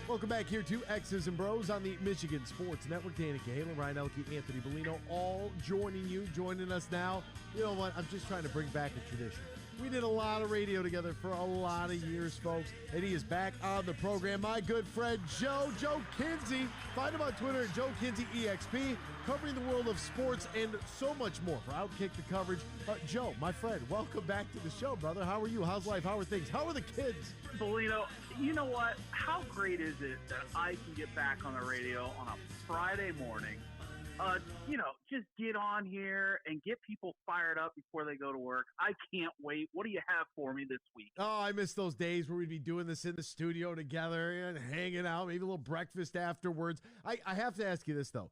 Welcome back here to X's and Bros on the Michigan Sports Network. Danica Halen, Ryan Elke, Anthony Bellino, all joining us now. You know what? I'm just trying to bring back a tradition. We did a lot of radio together for a lot of years, folks, and he is back on the program. My good friend, Joe Kinsey. Find him on Twitter at Joe Kinsey EXP, covering the world of sports and so much more for Outkick the coverage. Joe, my friend, welcome back to the show, brother. How are you? How's life? How are things? How are the kids? Bellino, you know what? How great is it that I can get back on the radio on a Friday morning? Just get on here and get people fired up before they go to work. I can't wait. What do you have for me this week? Oh, I miss those days where we'd be doing this in the studio together and hanging out, maybe a little breakfast afterwards. I have to ask you this, though,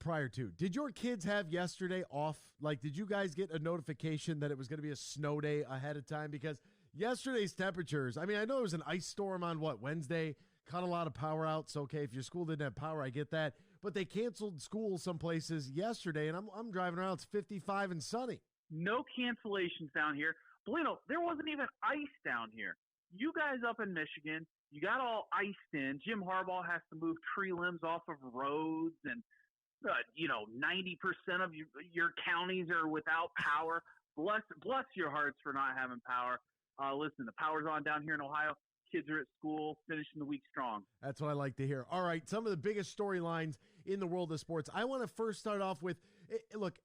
prior to. Did your kids have yesterday off? Like, did you guys get a notification that it was going to be a snow day ahead of time? Because yesterday's temperatures, I mean, I know there was an ice storm on, Wednesday, cut a lot of power out. So, okay, if your school didn't have power, I get that. But they canceled school some places yesterday, and I'm driving around. It's 55 and sunny. No cancellations down here. Bellino, there wasn't even ice down here. You guys up in Michigan, you got all iced in. Jim Harbaugh has to move tree limbs off of roads, and 90% of your counties are without power. Bless your hearts for not having power. Listen, the power's on down here in Ohio. Kids are at school, finishing the week strong. That's what I like to hear. All right, some of the biggest storylines in the world of sports. I want to first start off with, look,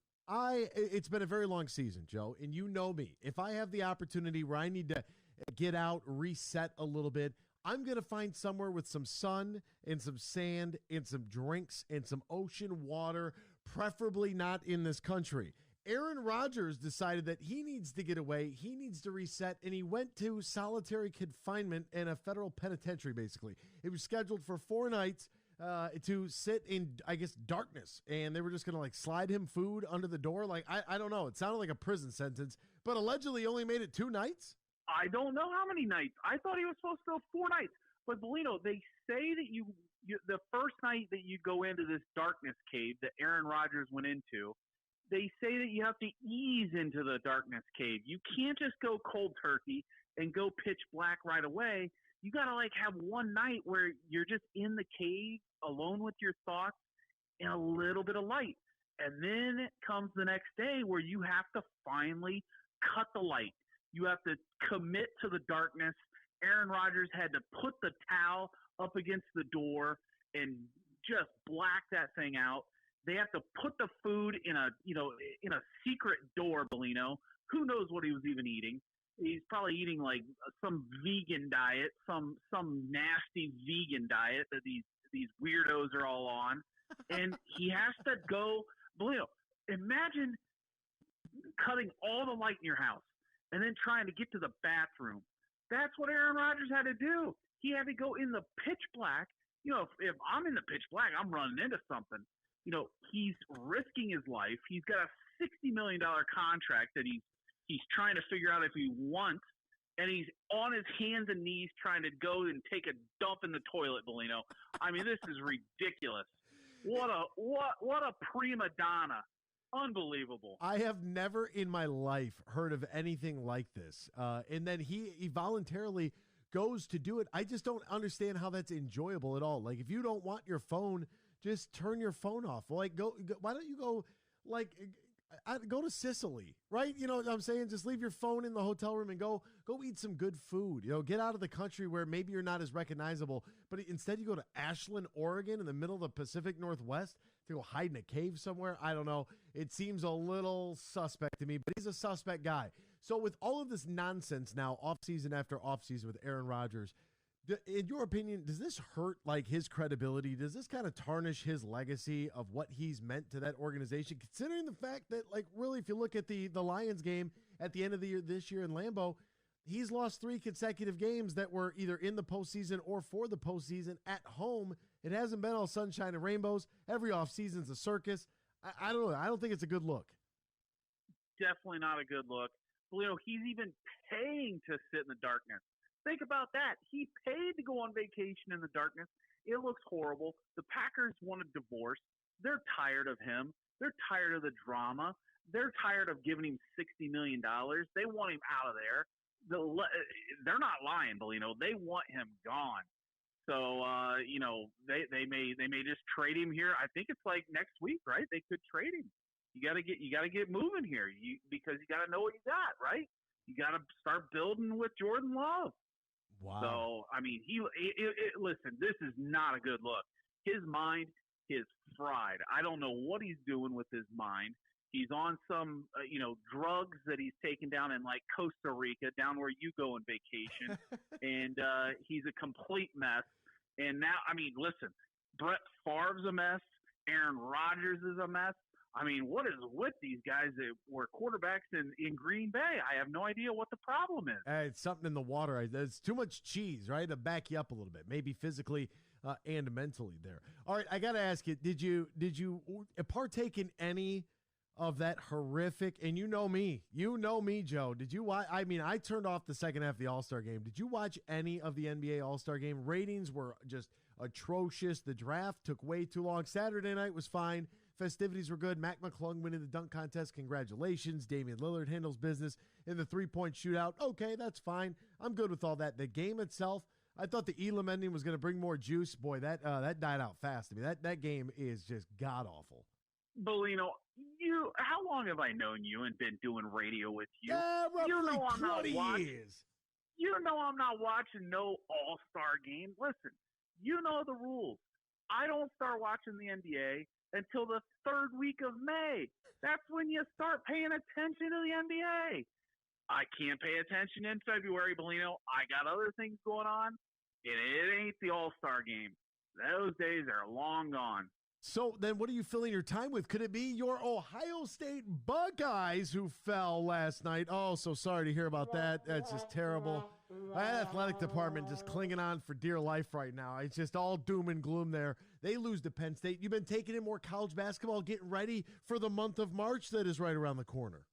it's been a very long season, Joe, and you know me. If I have the opportunity where I need to get out, reset a little bit, I'm going to find somewhere with some sun and some sand and some drinks and some ocean water, preferably not in this country. Aaron Rodgers decided that he needs to get away, he needs to reset, and he went to solitary confinement in a federal penitentiary, basically. It was scheduled for 4 nights to sit in, I guess, darkness, and they were just going to, slide him food under the door. I don't know. It sounded like a prison sentence, but allegedly only made it 2 nights? I don't know how many nights. I thought he was supposed to go 4 nights. But, Bellino, they say that you the first night that you go into this darkness cave that Aaron Rodgers went into, they say that you have to ease into the darkness cave. You can't just go cold turkey and go pitch black right away. You got to have one night where you're just in the cave alone with your thoughts and a little bit of light. And then comes the next day where you have to finally cut the light. You have to commit to the darkness. Aaron Rodgers had to put the towel up against the door and just black that thing out. They have to put the food in a secret door, Bellino. Who knows what he was even eating? He's probably eating some vegan diet, some nasty vegan diet that these weirdos are all on. And he has to go, Bellino, imagine cutting all the light in your house and then trying to get to the bathroom. That's what Aaron Rodgers had to do. He had to go in the pitch black. If I'm in the pitch black, I'm running into something. He's risking his life. He's got a $60 million contract that he's trying to figure out if he wants, and he's on his hands and knees trying to go and take a dump in the toilet, Bellino. I mean, this is ridiculous. What a prima donna. Unbelievable. I have never in my life heard of anything like this. And then he voluntarily goes to do it. I just don't understand how that's enjoyable at all. If you don't want your phone, just turn your phone off. Why don't you go go to Sicily, right? You know what I'm saying? Just leave your phone in the hotel room and go eat some good food. Get out of the country where maybe you're not as recognizable, but instead you go to Ashland, Oregon in the middle of the Pacific Northwest to go hide in a cave somewhere. I don't know. It seems a little suspect to me, but he's a suspect guy. So with all of this nonsense now, offseason after offseason with Aaron Rodgers, in your opinion, does this hurt his credibility? Does this kind of tarnish his legacy of what he's meant to that organization? Considering the fact that, really, if you look at the Lions game at the end of the year this year in Lambeau, he's lost 3 consecutive games that were either in the postseason or for the postseason at home. It hasn't been all sunshine and rainbows. Every offseason's a circus. I don't know. I don't think it's a good look. Definitely not a good look. He's even paying to sit in the darkness. Think about that. He paid to go on vacation in the darkness. It looks horrible. The Packers want a divorce. They're tired of him. They're tired of the drama. They're tired of giving him $60 million. They want him out of there. They're not lying, Bellino. They want him gone. So they may just trade him here. I think it's like next week, right? They could trade him. You got to get moving here, because you got to know what you got, right? You got to start building with Jordan Love. Wow. So I mean, listen, this is not a good look. His mind is fried. I don't know what he's doing with his mind. He's on some, drugs that he's taken down in like Costa Rica, down where you go on vacation, and he's a complete mess. And now, I mean, listen, Brett Favre's a mess. Aaron Rodgers is a mess. I mean, what is with these guys that were quarterbacks in Green Bay? I have no idea what the problem is. It's something in the water. It's too much cheese, right? To back you up a little bit, maybe physically and mentally there. All right, I got to ask you, did you partake in any of that horrific, and you know me, Joe, did you watch? I mean, I turned off the second half of the All-Star game. Did you watch any of the NBA All-Star game? Ratings were just atrocious. The draft took way too long. Saturday night was fine. Festivities were good. Mac McClung winning the dunk contest. Congratulations. Damian Lillard handles business in the three-point shootout. Okay, that's fine. I'm good with all that. The game itself, I thought the Elam ending was going to bring more juice. Boy, that died out fast. I mean, that game is just god-awful. Bellino, how long have I known you and been doing radio with you? Roughly you know I'm 20 not years. You know I'm not watching no All-Star game. Listen, you know the rules. I don't start watching the NBA until the third week of May. That's when you start paying attention to the NBA. I can't pay attention in February, Bellino. I got other things going on, and it ain't the All-Star game. Those days are long gone. So then what are you filling your time with? Could it be your Ohio State Buckeyes who fell last night? Oh, so sorry to hear about that. That's just terrible. That athletic department just clinging on for dear life right now. It's just all doom and gloom there. They lose to Penn State. You've been taking in more college basketball, getting ready for the month of March that is right around the corner.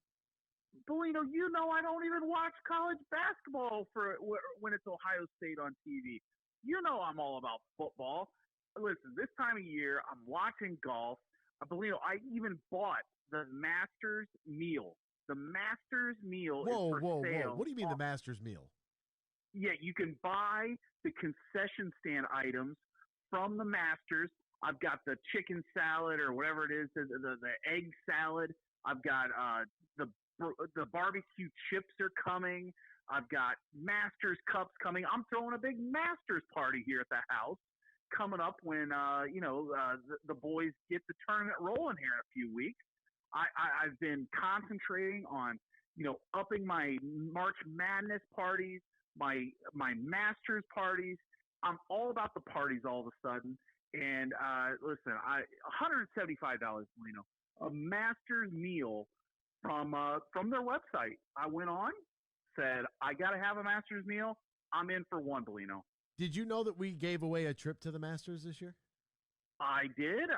Bellino, I don't even watch college basketball when it's Ohio State on TV. I'm all about football. Listen, this time of year, I'm watching golf. Bellino, I even bought the Masters meal. The Masters meal is for sale. Whoa. What do you mean the Masters meal? Yeah, you can buy the concession stand items from the Masters. I've got the chicken salad or whatever it is, the egg salad. I've got the barbecue chips are coming. I've got Masters cups coming. I'm throwing a big Masters party here at the house coming up when the boys get the tournament rolling here in a few weeks. I've been concentrating on upping my March Madness parties, my Masters parties. I'm all about the parties all of a sudden. And listen, $175, a Masters meal from their website. I went on, said I got to have a Masters meal. I'm in for one, Bellino. Did you know that we gave away a trip to the Masters this year? I did.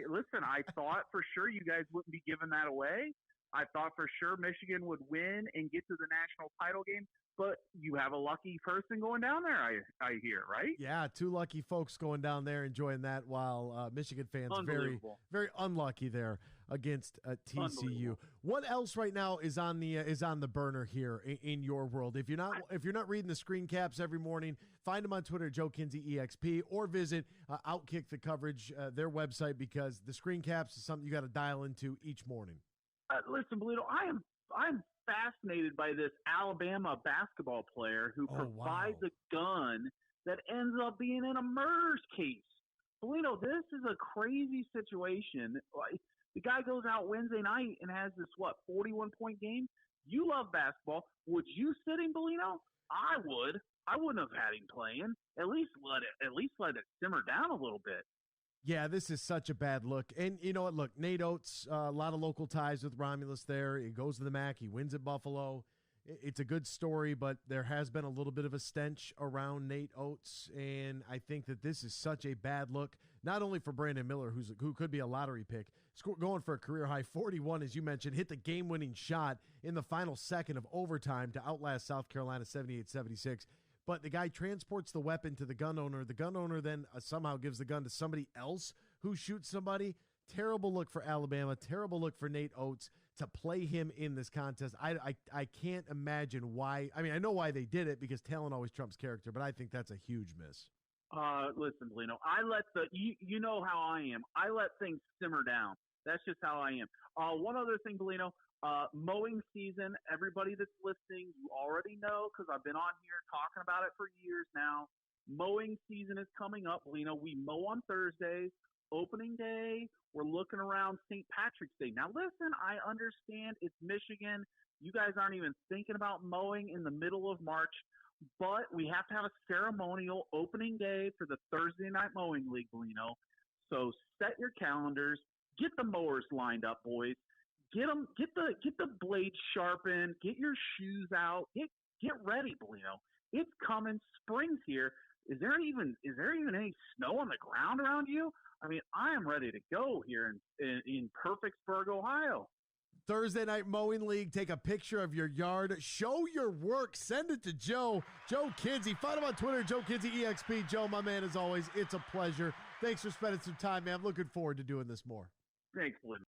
Listen, I thought for sure you guys wouldn't be giving that away. I thought for sure Michigan would win and get to the national title game. But you have a lucky person going down there, I hear, right? Yeah, two lucky folks going down there enjoying that, while Michigan fans very, very unlucky there against TCU. What else right now is on the burner here in your world? If you're not reading the screen caps every morning, find them on Twitter, Joe Kinsey EXP, or visit Outkick the Coverage, their website, because the screen caps is something you got to dial into each morning. Listen, Bellino, I'm fascinated by this Alabama basketball player who provides a gun that ends up being in a murder case. Bellino, this is a crazy situation. The guy goes out Wednesday night and has this 41-point game. You love basketball. Would you sit him, Bellino? I would. I wouldn't have had him playing. At least let it simmer down a little bit. Yeah, this is such a bad look. And you know what? Look, Nate Oates, a lot of local ties with Romulus there. He goes to the MAC. He wins at Buffalo. It's a good story, but there has been a little bit of a stench around Nate Oates, and I think that this is such a bad look, not only for Brandon Miller, who could be a lottery pick, going for a career-high 41, as you mentioned, hit the game-winning shot in the final second of overtime to outlast South Carolina 78-76. But the guy transports the weapon to the gun owner. The gun owner then somehow gives the gun to somebody else who shoots somebody. Terrible look for Alabama. Terrible look for Nate Oates to play him in this contest. I can't imagine why. I mean, I know why they did it, because talent always trumps character, but I think that's a huge miss. Listen, Bellino, I let you know how I am. I let things simmer down. That's just how I am. One other thing, Bellino, mowing season, everybody that's listening, you already know because I've been on here talking about it for years now. Mowing season is coming up, Bellino. We mow on Thursdays. Opening day, we're looking around St. Patrick's Day. Now, listen, I understand it's Michigan. You guys aren't even thinking about mowing in the middle of March. But we have to have a ceremonial opening day for the Thursday Night Mowing League, Bellino. So set your calendars. Get the mowers lined up, boys. Get the blades sharpened. Get your shoes out. Get ready, Bellino. It's coming. Spring's here. Is there even any snow on the ground around you? I mean, I am ready to go here in Perfectsburg, Ohio. Thursday Night Mowing League. Take a picture of your yard. Show your work. Send it to Joe Kinsey. Find him on Twitter, Joe Kinsey EXP. Joe, my man, as always, it's a pleasure. Thanks for spending some time, man. I'm looking forward to doing this more. Thanks, Lynn.